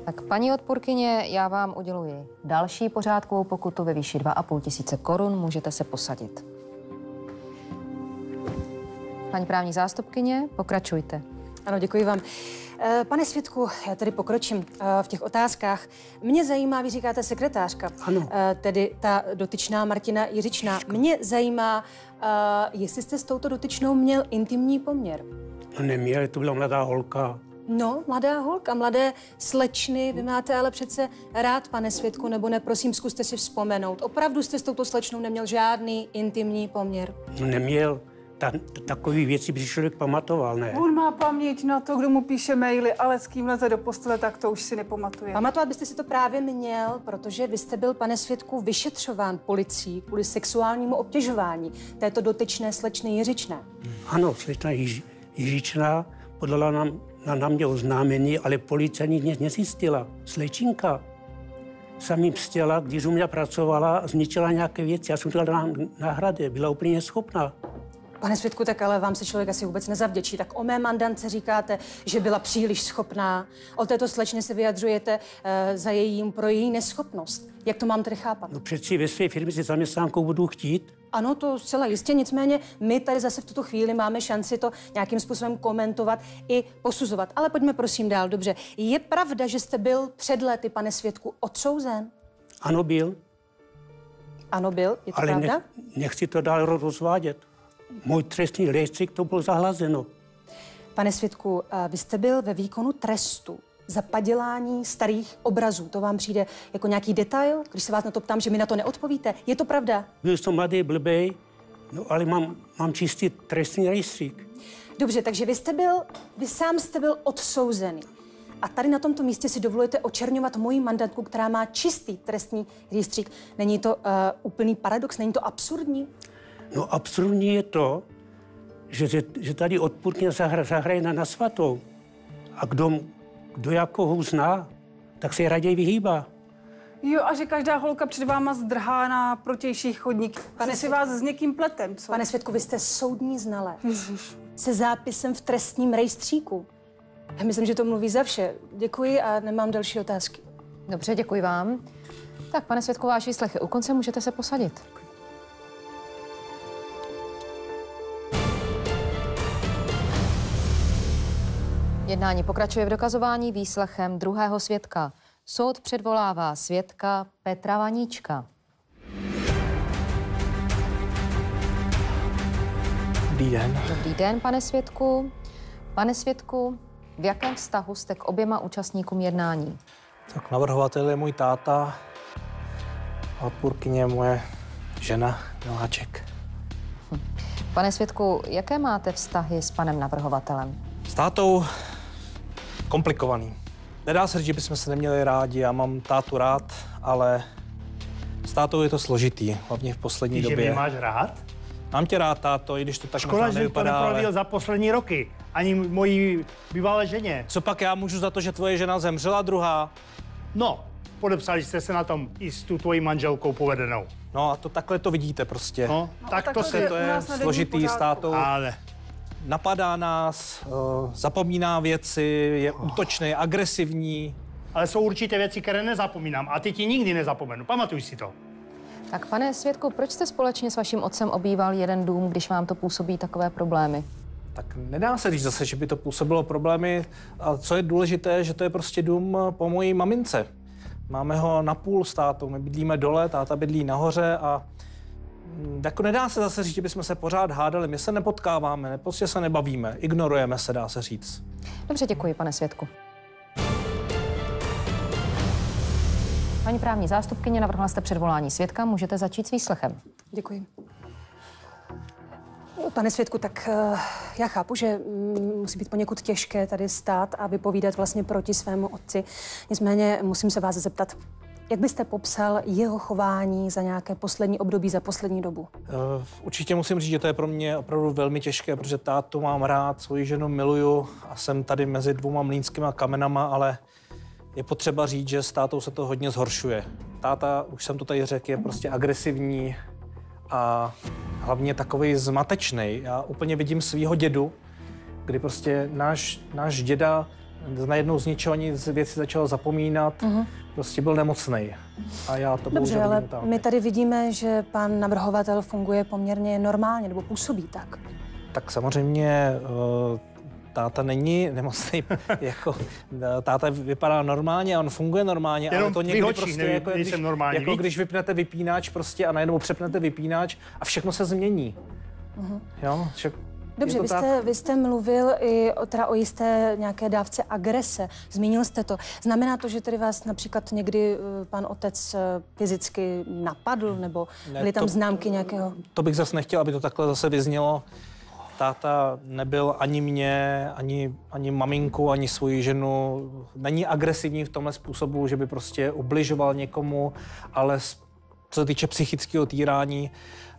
Tak, paní odpůrkyně, já vám uděluji další pořádkovou pokutu ve výši 2 500 korun. Můžete se posadit. Paní právní zástupkyně, pokračujte. Ano, děkuji vám. Pane svědku, já tady pokročím v těch otázkách. Mě zajímá, vy říkáte sekretářka, ano. Tedy ta dotyčná Martina Jiřičná. Mě zajímá, jestli jste s touto dotyčnou měl intimní poměr. No neměl, to byla mladá holka. No, mladá holka, mladé slečny, vy máte ale přece rád, pane svědku, nebo ne, prosím, zkuste si vzpomenout. Opravdu jste s touto slečnou neměl žádný intimní poměr? No neměl. Takové věci by si člověk pamatoval, ne? On má paměť na to, kdo mu píše maily, ale s kým leze do postele, tak to už si nepamatuje. Pamatovat byste si to právě měl, protože vy jste byl, pane svědku, vyšetřován policií kvůli sexuálnímu obtěžování této dotyčné slečny Jiřičné. Ano, slečna Jiřičná podala na mě oznámení, ale policie nic nezjistila. Slečinka sami mstěla, když u mě pracovala, zničila nějaké věci. Já jsem to dala na hradě, byla úplně schopná. Pane svědku, tak ale vám se člověk asi vůbec nezavděčí. Tak o mé mandantce říkáte, že byla příliš schopná. O této slečně se vyjadřujete pro její neschopnost. Jak to mám tedy chápat? No přeci ve své firmě si zaměstnánkou budu chtít. Ano, to zcela jistě, nicméně my tady zase v tuto chvíli máme šanci to nějakým způsobem komentovat i posuzovat. Ale pojďme prosím dál, dobře. Je pravda, že jste byl před lety, pane svědku, odsouzen? Ano, byl. Ano, byl, je to ale pravda? Nechci to dál rozvádět. Můj trestní rejstřík to bylo zahlazeno. Pane svědku, vy jste byl ve výkonu trestu za padělání starých obrazů. To vám přijde jako nějaký detail, když se vás na to ptám, že mi na to neodpovíte? Je to pravda? Byl jsem mladý, blbej, no ale mám čistý trestní rejstřík. Dobře, takže vy sám jste byl odsouzený. A tady na tomto místě si dovolujete očerňovat moji mandantku, která má čistý trestní rejstřík. Není to úplný paradox? Není to absurdní? No absurdní je to, že tady odpůrkyně zahraje na svatou. A kdo jako ho zná, tak se raději vyhýbá. Jo, a že každá holka před váma zdrhá na protějších chodník. Pane si vás s někým pletem, co? Pane svědku, vy jste soudní znalec. Se zápisem v trestním rejstříku. Já myslím, že to mluví za vše. Děkuji a nemám další otázky. Dobře, děkuji vám. Tak, pane svědku, váš výslech je u konce, můžete se posadit. Jednání pokračuje v dokazování výslechem druhého svědka. Soud předvolává svědka Petra Vaníčka. Dobrý den. Dobrý den, pane svědku. Pane svědku, v jakém vztahu jste k oběma účastníkům jednání? Tak navrhovatel je můj táta a odpůrkyně moje žena Miláček. Pane svědku, jaké máte vztahy s panem navrhovatelem? S tátou komplikovaný. Nedá se říct, že bychom se neměli rádi, já mám tátu rád, ale s tátou je to složitý, hlavně v poslední době. Že mě máš rád? Mám tě rád, táto, i když to tak Škoda, možná že to nevypadá, neprovedl za poslední roky. Ani mojí bývalé ženě. Co pak já můžu za to, že tvoje žena zemřela druhá? No, podepsali jste se na tom i s tu tvojí manželkou povedenou. No a to takhle to vidíte prostě. No, tak to takhle se... To u je nás na denní složitý s pořádku. tátou. Ale... Napadá nás, zapomíná věci, je útočný, agresivní. ale jsou určité věci, které nezapomínám a ty ti nikdy nezapomenu. Pamatuj si to. Tak pane Svědku, proč jste společně s vaším otcem obýval jeden dům, když vám to působí takové problémy? Tak nedá se říct zase, že by to působilo problémy. A co je důležité, že to je prostě dům po mojí mamince. Máme ho napůl s tátou, my bydlíme dole, táta bydlí nahoře a jako nedá se zase říct, že bychom se pořád hádali. My se nepotkáváme, prostě se nebavíme, ignorujeme se, dá se říct. Dobře, děkuji, pane Svědku. Paní právní zástupkyně, navrhla jste předvolání svědka, můžete začít s výslechem. Děkuji. Pane Svědku, tak já chápu, že musí být poněkud těžké tady stát a vypovídat vlastně proti svému otci. Nicméně musím se vás zeptat, jak byste popsal jeho chování za nějaké poslední období, za poslední dobu? Určitě musím říct, že to je pro mě opravdu velmi těžké, protože tátu mám rád, svoji ženu miluju a jsem tady mezi dvouma mlýnskýma kamenama, ale je potřeba říct, že s tátou se to hodně zhoršuje. Táta, už jsem to tady řekl, je prostě agresivní a hlavně takovej zmatečnej. Já úplně vidím svýho dědu, kdy prostě náš děda najednou z ničeho nic věci začal zapomínat, prostě byl nemocnej. A já to dobře, ale my tady vidíme, že pan navrhovatel funguje poměrně normálně, nebo působí tak. Tak samozřejmě táta není nemocný, jako táta vypadá normálně, on funguje normálně, jenom ale to někdy očích, prostě nevím, jako, normální, jako když vypnete vypínač prostě a najednou přepnete vypínač a všechno se změní. Jo, dobře, vy jste mluvil i o jisté nějaké dávce agrese. Zmínil jste to. Znamená to, že tedy vás například někdy pan otec fyzicky napadl, nebo byly tam známky nějakého? To bych zase nechtěl, aby to takhle zase vyznělo. Táta nebyl ani mě, ani maminku, ani svoji ženu. Není agresivní v tomhle způsobu, že by prostě ubližoval někomu, ale co se týče psychického týrání,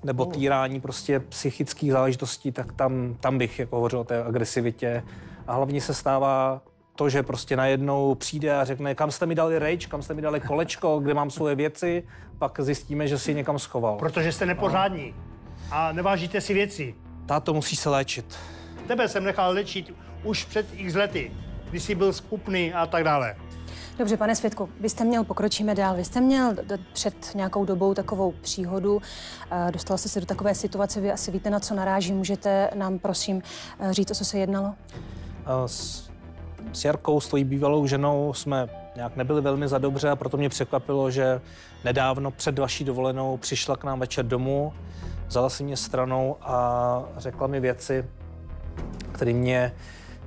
nebo týrání prostě psychických záležitostí, tak tam bych jako hovořil o té agresivitě. A hlavně se stává to, že prostě najednou přijde a řekne, kam jste mi dali rejč, kam jste mi dali kolečko, kde mám svoje věci, pak zjistíme, že si je někam schoval. Protože jste nepořádní a nevážíte si věci. Táto, musí se léčit. Tebe jsem nechal léčit už před x lety, když jsi byl skupný a tak dále. Dobře, pane Svědku, pokročíme dál. Vy jste měl před nějakou dobou takovou příhodu, dostal jste se do takové situace, vy asi víte, na co naráží. Můžete nám, prosím, říct, o co se jednalo? S Jarkou, s tvojí bývalou ženou, jsme nějak nebyli velmi za dobře a proto mě překvapilo, že nedávno před vaší dovolenou přišla k nám večer domů, vzala si mě stranou a řekla mi věci, které mě,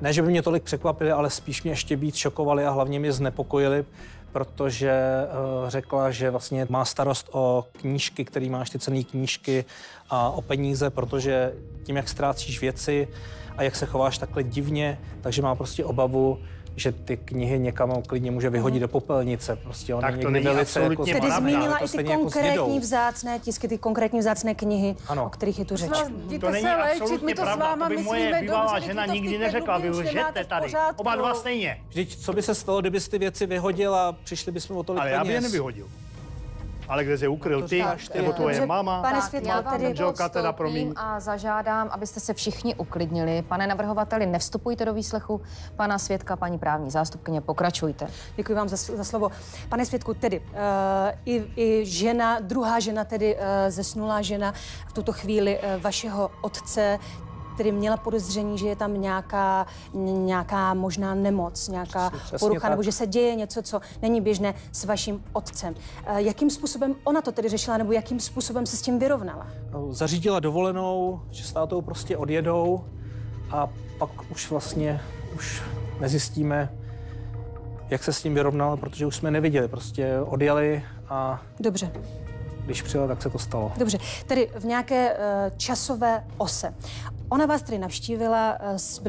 ne, že by mě tolik překvapily, ale spíš mě ještě víc šokovaly a hlavně mě znepokojily, protože řekla, že vlastně má starost o knížky, který máš, ty cenné knížky a o peníze, protože tím, jak ztrácíš věci a jak se chováš takhle divně, takže má prostě obavu, že ty knihy někam klidně může vyhodit do popelnice. Prostě on tak to není absolutně jako, tedy zmínila i ty konkrétní jako vzácné tisky, ty konkrétní vzácné knihy, o kterých je tu řeč. To není absolutně pravda, to by moje bývalá žena nikdy neřekla, vy lžete tady, oba dva stejně. Vždyť co by se stalo, kdyby ty věci vyhodil a přišli bychom o tolik peněz? Ale já bych je nevyhodil. Ale kde jsi ukryl ty, nebo tvoje máma? Pane Svědku, já vám teda promiň a zažádám, abyste se všichni uklidnili. Pane navrhovateli, nevstupujte do výslechu pana svědka, paní právní zástupkyně, pokračujte. Děkuji vám za slovo. Pane Svědku, tedy i žena, druhá žena, tedy zesnulá žena v tuto chvíli vašeho otce, tedy měla podezření, že je tam nějaká možná nemoc, nějaká porucha, nebo že se děje něco, co není běžné s vaším otcem. Jakým způsobem ona to tedy řešila, nebo jakým způsobem se s tím vyrovnala? Zařídila dovolenou, že s tátou prostě odjedou a pak už vlastně nezjistíme, jak se s tím vyrovnala, protože už jsme neviděli, prostě odjeli a... Dobře. Když přijela, tak se to stalo. Dobře, tedy v nějaké časové ose. Ona vás tedy navštívila,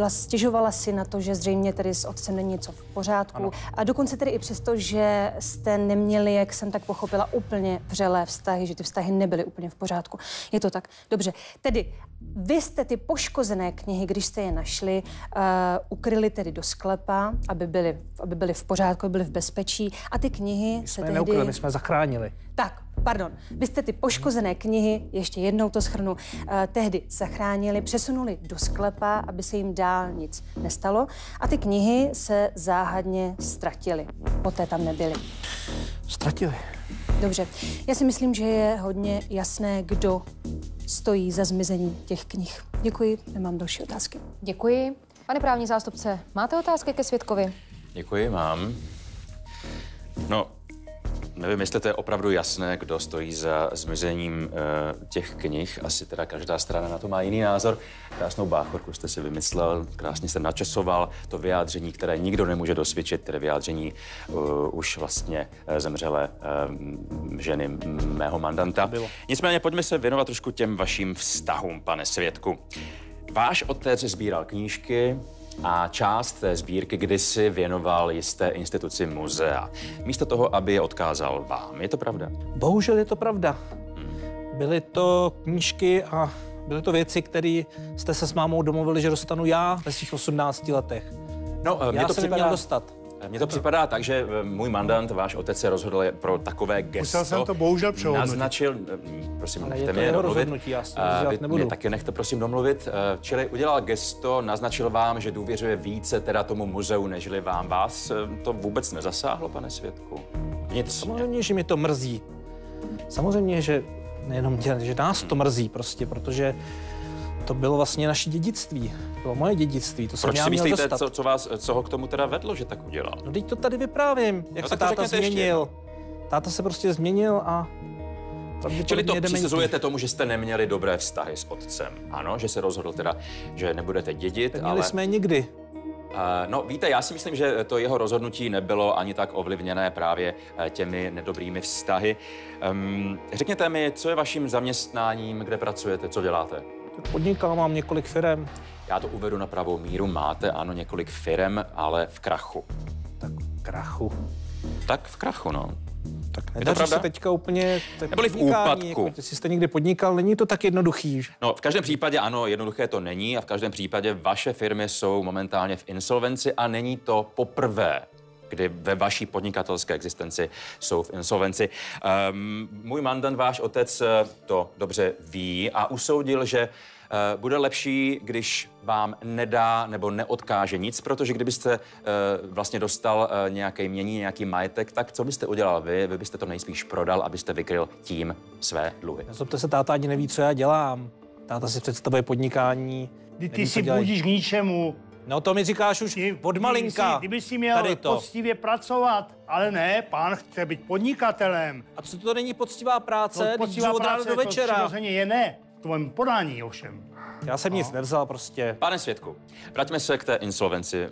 stěžovala si na to, že zřejmě tedy s otcem není něco v pořádku. Ano. A dokonce tedy i přesto, že jste neměli, jak jsem tak pochopila, úplně vřelé vztahy, že ty vztahy nebyly úplně v pořádku. Je to tak? Dobře. Tedy vy jste ty poškozené knihy, když jste je našli, ukryli tedy do sklepa, aby byly v pořádku, aby byly v bezpečí. A ty knihy my jsme je neukryli, my jsme zachránili. Tak. Pardon, vy jste ty poškozené knihy, ještě jednou to shrnu, tehdy zachránili, přesunuli do sklepa, aby se jim dál nic nestalo a ty knihy se záhadně ztratily. Poté tam nebyly. Ztratili. Dobře, já si myslím, že je hodně jasné, kdo stojí za zmizení těch knih. Děkuji, nemám další otázky. Děkuji. Pane právní zástupce, máte otázky ke svědkovi? Děkuji, mám. No, nevím, jestli to je opravdu jasné, kdo stojí za zmizením těch knih. Asi teda každá strana na to má jiný názor. Krásnou báchorku jste si vymyslel, krásně jste načasoval to vyjádření, které nikdo nemůže dosvědčit, tedy vyjádření už vlastně zemřelé ženy mého mandanta. Nicméně pojďme se věnovat trošku těm vašim vztahům, pane svědku. Váš otec sbíral knížky a část té sbírky kdysi věnoval jisté instituci muzea. Místo toho, aby je odkázal vám. Je to pravda? Bohužel je to pravda. Byly to knížky a byly to věci, které jste se s mámou domluvili, že dostanu já ve svých 18 letech. No, já mě to jsem připadá... měl dostat. Mně to připadá tak, že můj mandant, váš otec, se rozhodl pro takové gesto. Musel jsem to bohužel přehodnotit. Naznačil, prosím, ale nechte je to mě jeho domluvit. rozhodnutí, já se rozhodnout nebudu. Mě taky nechte prosím domluvit. Čili udělal gesto, naznačil vám, že důvěřuje více teda tomu muzeu, nežli vám. Vás to vůbec nezasáhlo, pane svědku? Vnitřně. Samozřejmě, že mi to mrzí. Samozřejmě, že nejenom tě, že nás to mrzí prostě, protože to bylo vlastně naše dědictví. To bylo moje dědictví, to jsem Proč já si měl myslíte, dostat. co ho k tomu teda vedlo, že tak udělal? No teď to tady vyprávím, jak No, se tak to táta změnil. Táta se prostě změnil a... Čili to dementní. přisuzujete tomu, že jste neměli dobré vztahy s otcem. Ano, že se rozhodl teda, že nebudete dědit, Měli ale... jsme je nikdy. No víte, já si myslím, že to jeho rozhodnutí nebylo ani tak ovlivněné právě těmi nedobrými vztahy. Řekněte mi, co je vaším zaměstnáním, kde pracujete, co děláte? Podnikal, mám několik firem. Já to uvedu na pravou míru. Máte, ano, několik firem, ale v krachu. Tak krachu. Tak v krachu, no. Tak nedaří se teďka úplně... Neboli v úpadku. Jako, jestli jste někdy podnikal, není to tak jednoduchý. No, v každém případě ano, jednoduché to není a v každém případě vaše firmy jsou momentálně v insolvenci a není to poprvé, kdy ve vaší podnikatelské existenci jsou v insolvenci. Můj mandant, váš otec, to dobře ví a usoudil, že bude lepší, když vám nedá nebo neodkáže nic, protože kdybyste vlastně dostal nějaké jmění, nějaký majetek, tak co byste udělal vy? Vy byste to nejspíš prodal, abyste vykryl tím své dluhy. Nezlobte se, táta ani neví, co já dělám. Táta si představuje podnikání. Ty si budíš k ničemu. No to mi říkáš už od malinka. Ty by si měl poctivě pracovat, ale ne, pán chce být podnikatelem. A co to není poctivá práce? To poctivá od rána práce, do večera. To přirozeně je ne, v tvém podání ovšem. Já jsem nic nevzal prostě. Pane svědku, vraťme se k té insolvenci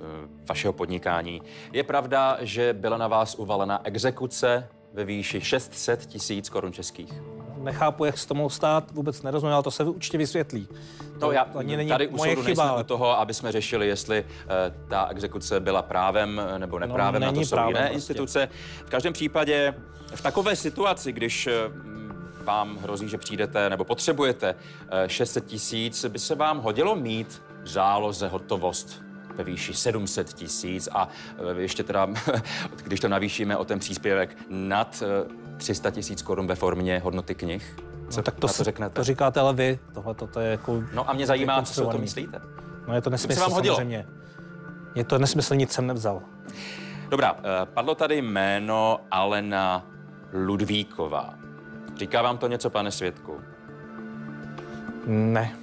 vašeho podnikání. Je pravda, že byla na vás uvalena exekuce ve výši 600 000 korun českých? Nechápu, jak se to mohlo stát, vůbec nerozumím, ale to se určitě vysvětlí. To já ani není tady u moje soudu chyba. nejsme u toho, aby jsme řešili, jestli ta exekuce byla právem nebo neprávem, no, na to jsou právem jiné prostě. instituce. V každém případě v takové situaci, když vám hrozí, že přijdete nebo potřebujete 600 000, by se vám hodilo mít v záloze hotovost ve výši 700 000 a ještě teda, když to navýšíme o ten příspěvek nad 300 000 korun ve formě hodnoty knih. Co no, tak to, na to řeknete? To říkáte ale vy. Tohle to je jako... No a mě zajímá, co si o tom myslíte. No je to nesmysl, vám hodilo? samozřejmě. Je to nesmysl, nic jsem nevzal. Dobrá, padlo tady jméno Alena Ludvíková. Říká vám to něco, pane svědku? Ne.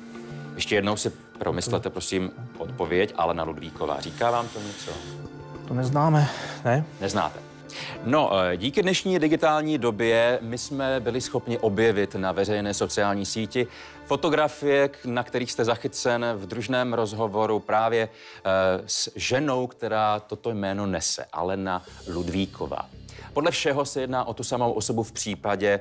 Ještě jednou si promyslete, prosím, odpověď Alena Ludvíková. Říká vám to něco? To neznáme, ne? Neznáte. No, díky dnešní digitální době my jsme byli schopni objevit na veřejné sociální síti fotografie, na kterých jste zachycen v družném rozhovoru právě s ženou, která toto jméno nese, Alena Ludvíková. Podle všeho se jedná o tu samou osobu v případě,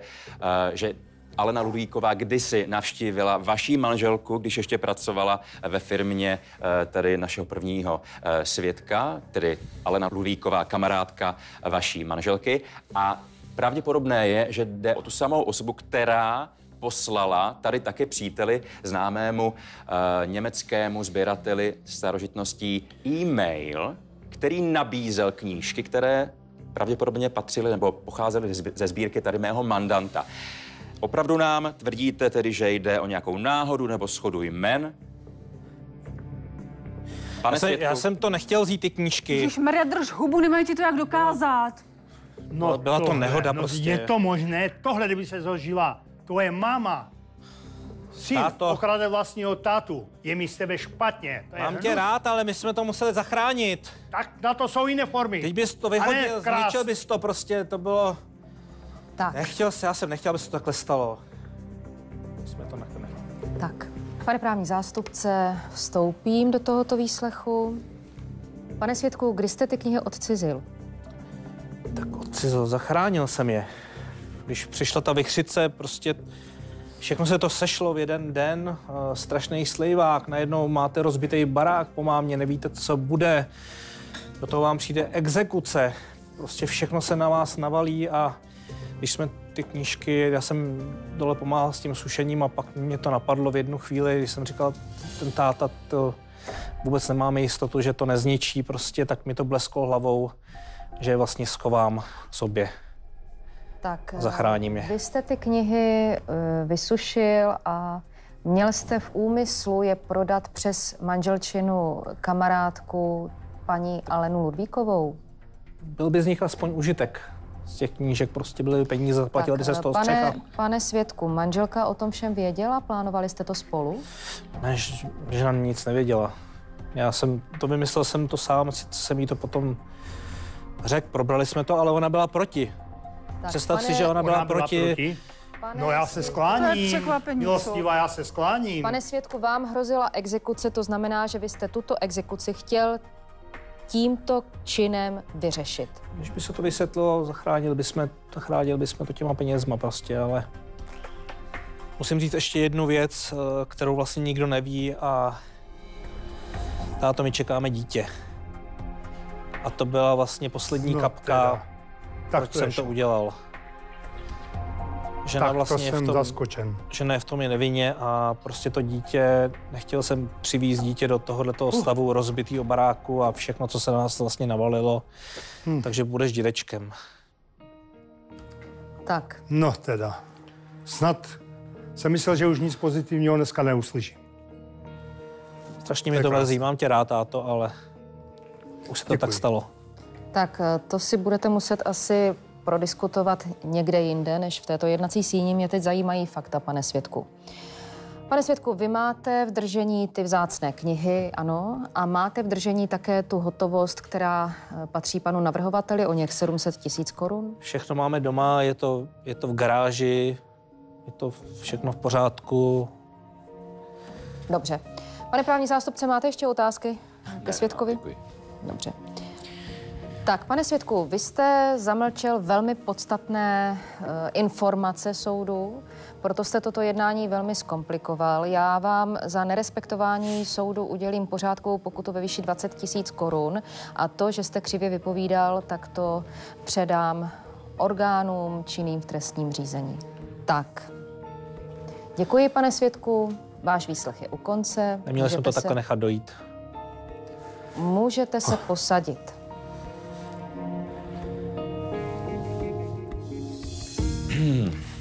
že Alena Ludvíková kdysi navštívila vaší manželku, když ještě pracovala ve firmě tady našeho prvního svědka, tedy Alena Ludvíková, kamarádka vaší manželky. A pravděpodobné je, že jde o tu samou osobu, která poslala tady také příteli, známému německému sběrateli starožitností e-mail, který nabízel knížky, které pravděpodobně patřily nebo pocházely ze sbírky tady mého mandanta. Opravdu nám tvrdíte tedy, že jde o nějakou náhodu nebo shodu jmen? Pane Svědku? Já jsem to nechtěl vzít, ty knížky. Ježišmarja, drž hubu, nemají ti to jak dokázat. No, byla to nehoda prostě. Je to možné? Tohle, kdyby se zhožila tvoje máma. Syn okrade vlastního tátu. Je mi z tebe špatně. Mám tě rád, ale my jsme to museli zachránit. Tak na to jsou jiné formy. Teď bys to vyhodil, zničil bys to prostě, to bylo... Tak. Já jsem nechtěl, aby se to takhle stalo. Jsme to nechali. Tak, pane právní zástupce, vstoupím do tohoto výslechu. Pane svědku, kdy jste ty knihy odcizil? Tak odcizil, zachránil jsem je. Když přišla ta vichřice, prostě všechno se to sešlo v jeden den, strašný slejvák, najednou máte rozbitý barák po mámě, nevíte, co bude, do toho vám přijde exekuce, prostě všechno se na vás navalí a když jsme ty knížky, já jsem dole pomáhal s tím sušením a pak mě to napadlo v jednu chvíli, když jsem říkal, ten táta, to vůbec nemáme jistotu, že to nezničí, prostě tak mi to blesklo hlavou, že je vlastně schovám sobě. Tak, zachráním je. Vy jste ty knihy vysušil a měl jste v úmyslu je prodat přes manželčinu kamarádku paní Alenu Ludvíkovou? Byl by z nich aspoň užitek. Z těch knížek prostě byly peníze, zaplatili by se z toho střecha. Pane svědku, manželka o tom všem věděla? Plánovali jste to spolu? Ne, žena nic nevěděla. Já jsem to vymyslel jsem to sám, jsem jí to potom řekl, probrali jsme to, ale ona byla proti. Představ si, že ona byla proti. No já se skláním, milostivá, já se skláním. Pane svědku, vám hrozila exekuce, to znamená, že vy jste tuto exekuci chtěl tímto činem vyřešit. Když by se to vysvětlilo, zachránili bychom to těma penězma prostě, ale musím říct ještě jednu věc, kterou vlastně nikdo neví a táto, my čekáme dítě. A to byla vlastně poslední kapka, proč jsem to udělal. Žena tak vlastně to jsem zaskočen. Žena je v tom je nevinně a prostě to dítě, nechtěl jsem přivízt dítě do tohoto stavu rozbitýho baráku a všechno, co se na nás vlastně navalilo, takže budeš dědečkem. Tak. No teda, snad jsem myslel, že už nic pozitivního dneska neuslyším. Strašně mi to mrzí, mám tě rád, táto, ale už se to tak stalo. Tak to si budete muset asi prodiskutovat někde jinde, než v této jednací síni. Mě teď zajímají fakta, pane svědku. Pane svědku, vy máte v držení ty vzácné knihy, ano, a máte v držení také tu hotovost, která patří panu navrhovateli, o něch 700 000 korun? Všechno máme doma, je to v garáži, je to všechno v pořádku. Dobře. Pane právní zástupce, máte ještě otázky ke svědkovi? Děkuji. Dobře. Tak, pane svědku, vy jste zamlčel velmi podstatné informace soudu, proto jste toto jednání velmi zkomplikoval. Já vám za nerespektování soudu udělím pořádkovou pokutu ve výši 20 000 korun a to, že jste křivě vypovídal, tak to předám orgánům činným v trestním řízení. Tak. Děkuji, pane svědku. Váš výslech je u konce. Neměli jsme to takhle nechat dojít. Můžete se posadit.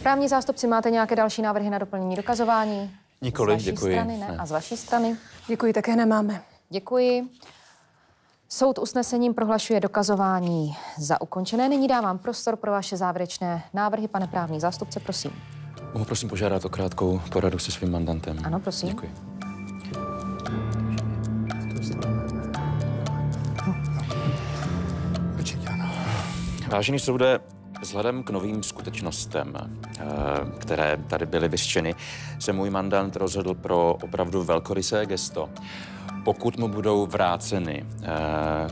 Právní zástupci, máte nějaké další návrhy na doplnění dokazování? Nikoli, děkuji. Z vaší strany ne? A z vaší strany? Děkuji, také nemáme. Děkuji. Soud usnesením prohlašuje dokazování za ukončené. Nyní dávám prostor pro vaše závěrečné návrhy. Pane právní zástupce, prosím. Mohu prosím požádat o krátkou poradu se svým mandantem? Ano, prosím. Děkuji. Vážený soude, vzhledem k novým skutečnostem, které tady byly vyřčeny, se můj mandant rozhodl pro opravdu velkorysé gesto. Pokud mu budou vráceny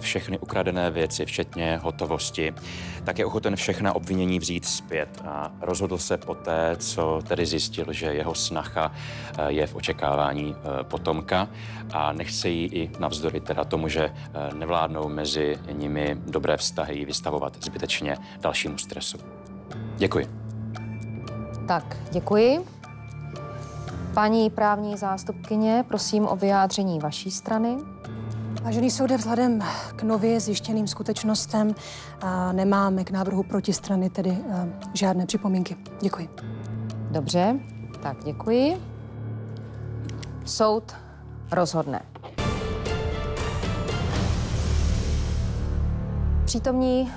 všechny ukradené věci, včetně hotovosti, tak je ochoten všechna obvinění vzít zpět a rozhodl se poté, co tedy zjistil, že jeho snacha je v očekávání potomka a nechce jí i navzdory teda tomu, že nevládnou mezi nimi dobré vztahy, vystavovat zbytečně dalšímu stresu. Děkuji. Tak, děkuji. Paní právní zástupkyně, prosím o vyjádření vaší strany. Vážený soude, vzhledem k nově zjištěným skutečnostem nemáme k návrhu protistrany tedy žádné připomínky. Děkuji. Dobře, tak děkuji. Soud rozhodne. Přítomní,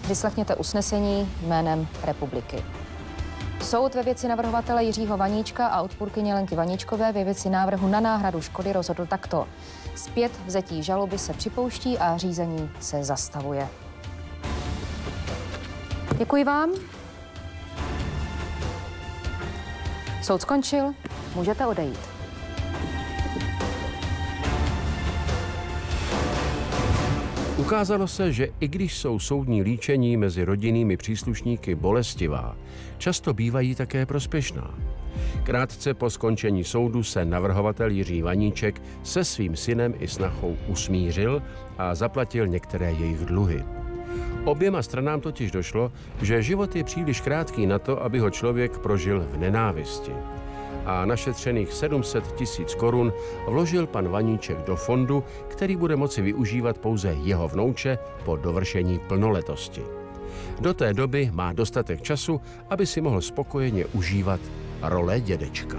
vyslechněte usnesení jménem republiky. Soud ve věci navrhovatele Jiřího Vaníčka a odpůrkyně Lenky Vaníčkové ve věci návrhu na náhradu škody rozhodl takto. Zpět vzetí žaloby se připouští a řízení se zastavuje. Děkuji vám. Soud skončil, můžete odejít. Ukázalo se, že i když jsou soudní líčení mezi rodinnými příslušníky bolestivá, často bývají také prospěšná. Krátce po skončení soudu se navrhovatel Jiří Vaníček se svým synem i snachou usmířil a zaplatil některé jejich dluhy. Oběma stranám totiž došlo, že život je příliš krátký na to, aby ho člověk prožil v nenávisti. A našetřených 700 000 korun vložil pan Vaníček do fondu, který bude moci využívat pouze jeho vnouče po dovršení plnoletosti. Do té doby má dostatek času, aby si mohl spokojeně užívat role dědečka.